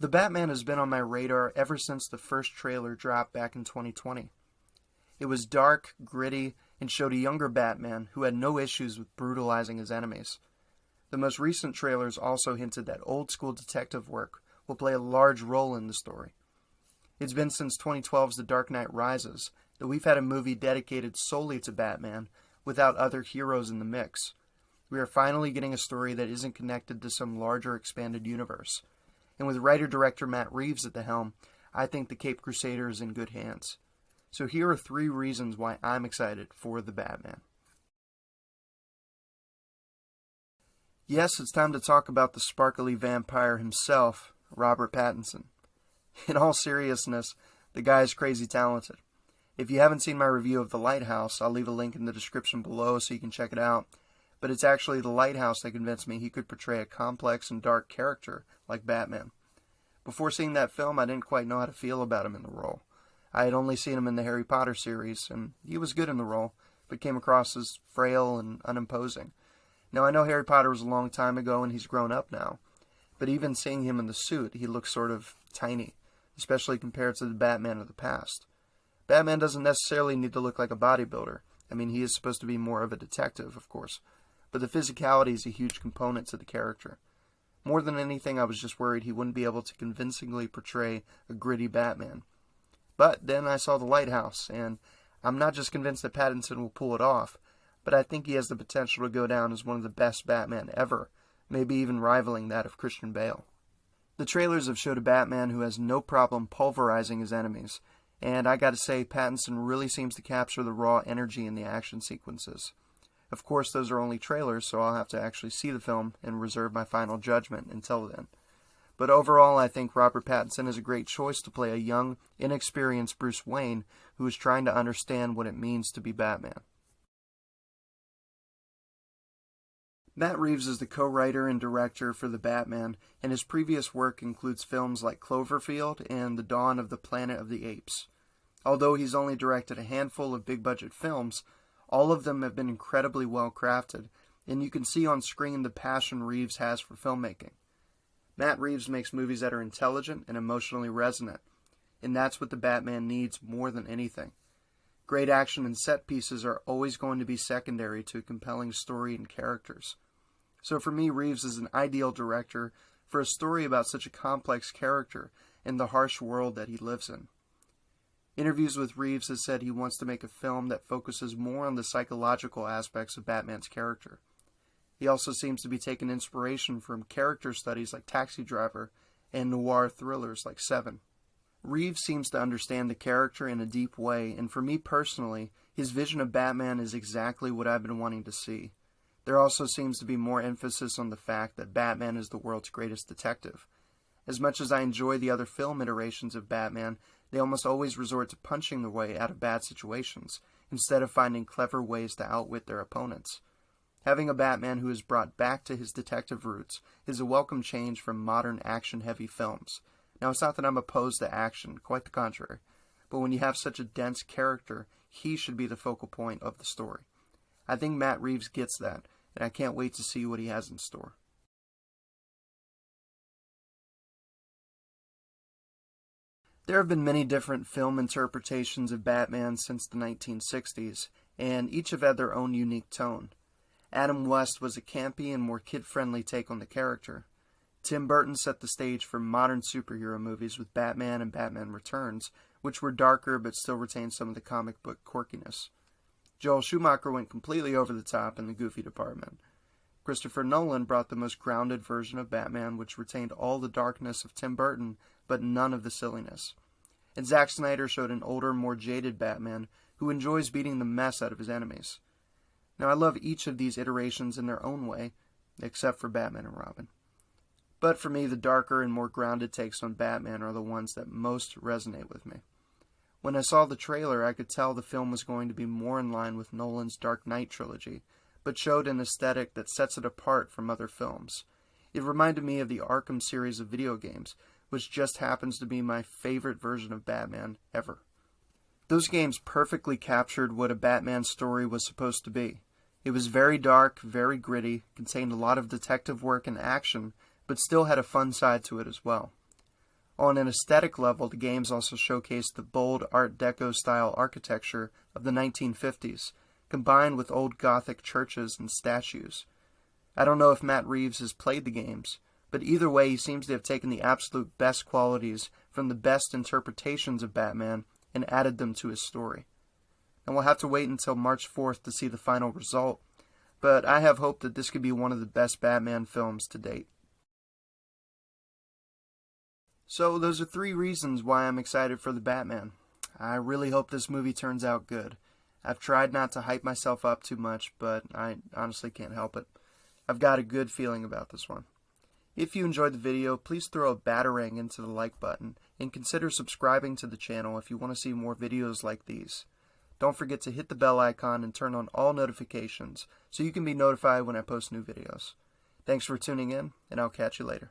The Batman has been on my radar ever since the first trailer dropped back in 2020. It was dark, gritty, and showed a younger Batman who had no issues with brutalizing his enemies. The most recent trailers also hinted that old-school detective work will play a large role in the story. It's been since 2012's The Dark Knight Rises that we've had a movie dedicated solely to Batman without other heroes in the mix. We are finally getting a story that isn't connected to some larger expanded universe. And with writer-director Matt Reeves at the helm, I think the Caped Crusader is in good hands. So here are 3 reasons why I'm excited for the Batman. Yes, it's time to talk about the sparkly vampire himself, Robert Pattinson. In all seriousness, the guy is crazy talented. If you haven't seen my review of The Lighthouse, I'll leave a link in the description below so you can check it out. But it's actually The Lighthouse that convinced me he could portray a complex and dark character like Batman. Before seeing that film, I didn't quite know how to feel about him in the role. I had only seen him in the Harry Potter series, and he was good in the role, but came across as frail and unimposing. Now, I know Harry Potter was a long time ago and he's grown up now, but even seeing him in the suit, he looks sort of tiny, especially compared to the Batman of the past. Batman doesn't necessarily need to look like a bodybuilder. I mean, he is supposed to be more of a detective, of course, but the physicality is a huge component to the character. More than anything, I was just worried he wouldn't be able to convincingly portray a gritty Batman. But then I saw The Lighthouse, and I'm not just convinced that Pattinson will pull it off, but I think he has the potential to go down as one of the best Batman ever, maybe even rivaling that of Christian Bale. The trailers have showed a Batman who has no problem pulverizing his enemies, and I gotta say, Pattinson really seems to capture the raw energy in the action sequences. Of course, those are only trailers, so I'll have to actually see the film and reserve my final judgment until then. But overall, I think Robert Pattinson is a great choice to play a young, inexperienced Bruce Wayne who is trying to understand what it means to be Batman. Matt Reeves is the co-writer and director for The Batman, and his previous work includes films like Cloverfield and The Dawn of the Planet of the Apes. Although he's only directed a handful of big-budget films, all of them have been incredibly well crafted, and you can see on screen the passion Reeves has for filmmaking. Matt Reeves makes movies that are intelligent and emotionally resonant, and that's what the Batman needs more than anything. Great action and set pieces are always going to be secondary to a compelling story and characters. So for me, Reeves is an ideal director for a story about such a complex character and the harsh world that he lives in. Interviews with Reeves has said he wants to make a film that focuses more on the psychological aspects of Batman's character. He also seems to be taking inspiration from character studies like Taxi Driver and noir thrillers like Seven. Reeves seems to understand the character in a deep way, and for me personally, his vision of Batman is exactly what I've been wanting to see. There also seems to be more emphasis on the fact that Batman is the world's greatest detective. As much as I enjoy the other film iterations of Batman, they almost always resort to punching their way out of bad situations, instead of finding clever ways to outwit their opponents. Having a Batman who is brought back to his detective roots is a welcome change from modern action-heavy films. Now, it's not that I'm opposed to action, quite the contrary, but when you have such a dense character, he should be the focal point of the story. I think Matt Reeves gets that, and I can't wait to see what he has in store. There have been many different film interpretations of Batman since the 1960s, and each have had their own unique tone. Adam West was a campy and more kid-friendly take on the character. Tim Burton set the stage for modern superhero movies with Batman and Batman Returns, which were darker but still retained some of the comic book quirkiness. Joel Schumacher went completely over the top in the goofy department. Christopher Nolan brought the most grounded version of Batman, which retained all the darkness of Tim Burton, but none of the silliness. And Zack Snyder showed an older, more jaded Batman who enjoys beating the mess out of his enemies. Now, I love each of these iterations in their own way, except for Batman and Robin. But for me, the darker and more grounded takes on Batman are the ones that most resonate with me. When I saw the trailer, I could tell the film was going to be more in line with Nolan's Dark Knight trilogy, but showed an aesthetic that sets it apart from other films. It reminded me of the Arkham series of video games, which just happens to be my favorite version of Batman ever. Those games perfectly captured what a Batman story was supposed to be. It was very dark, very gritty, contained a lot of detective work and action, but still had a fun side to it as well. On an aesthetic level, the games also showcase the bold Art Deco style architecture of the 1950s, combined with old Gothic churches and statues. I don't know if Matt Reeves has played the games, but either way he seems to have taken the absolute best qualities from the best interpretations of Batman and added them to his story. And we'll have to wait until March 4th to see the final result, but I have hope that this could be one of the best Batman films to date. So those are 3 reasons why I'm excited for the Batman. I really hope this movie turns out good. I've tried not to hype myself up too much, but I honestly can't help it. I've got a good feeling about this one. If you enjoyed the video, please throw a batarang into the like button, and consider subscribing to the channel if you want to see more videos like these. Don't forget to hit the bell icon and turn on all notifications so you can be notified when I post new videos. Thanks for tuning in, and I'll catch you later.